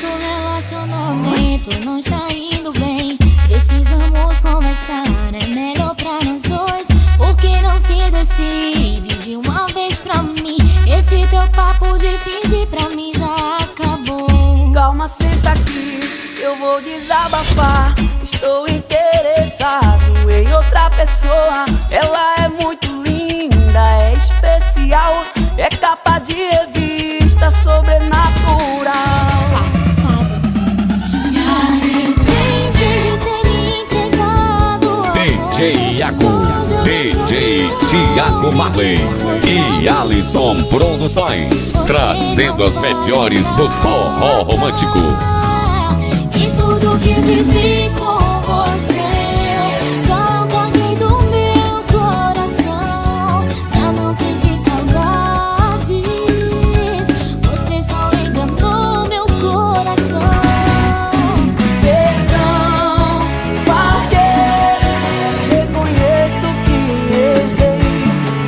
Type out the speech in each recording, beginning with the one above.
Nosso relacionamento não está indo bem. Precisamos conversar, é melhor pra nós dois. Por que não se decide de uma vez pra mim? Esse teu papo de fingir pra mim já acabou. Calma, senta aqui, eu vou desabafar. Estou interessado em outra pessoa. Ela é muito linda, é especial, é capa de revista sobrenatural. Safado, me arrepende de ter me entregado a DJ você. Iago, DJ Thiago Marley e Alisson Produções, trazendo as melhores do forró romântico. E tudo que vivi com você já apaguei do meu coração. Pra não sentir saudades, você só enganou meu coração. Perdão, falhei, reconheço que errei.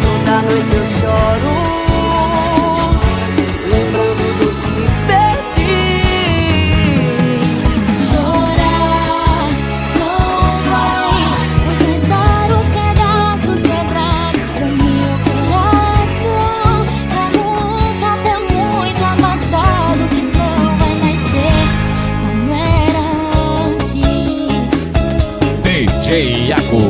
Toda noite eu choro, lembrando do que perdi. Chorar não vai consertar os pedaços quebrados do meu coração. Como um papel muito amassado que não vai mais ser como era antes. DJ Iago,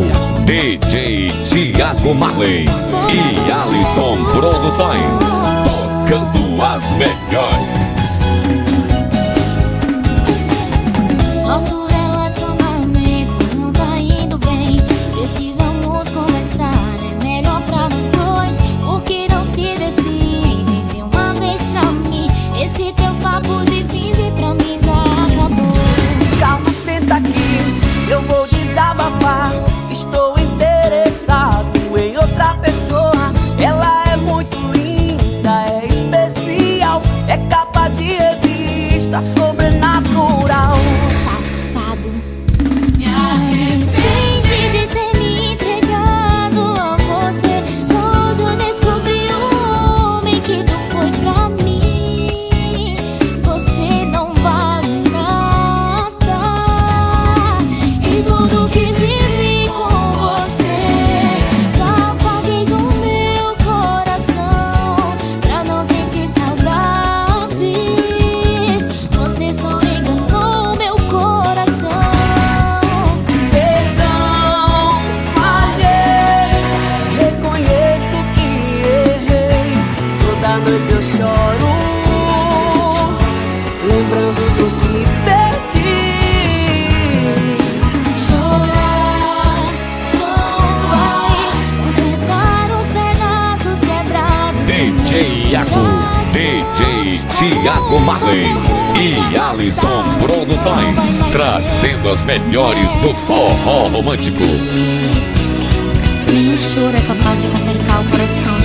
DJ Thiago Marley e Alisson Produções, tocando as melhores. Nosso relacionamento não tá indo bem. Precisamos conversar, é melhor pra nós dois. Por que não se decide de uma vez pra mim? Esse teu papo de fingir pra mim já acabou. Calma, senta aqui, eu vou desabafar. Estou interessado em outra pessoa. Ela é muito linda, é especial, é capa de revista sobrenatural. Safado, me arrepende de ter me entregado a você. Só hoje eu descobri o homem que tu foi pra mim. Você não vale nada. E tudo que vivi com você já apaguei do meu coração. Pra não sentir saudades, você só enganou meu coração. Perdão, falhei, reconheço que errei. Toda noite eu choro, lembrando do que perdi. Chorar não vai consertar os pedaços quebrados. DJ Iago, DJ Thiago Marley e Alisson Produções, trazendo as melhores do forró romântico. Nenhum choro é capaz de consertar o coração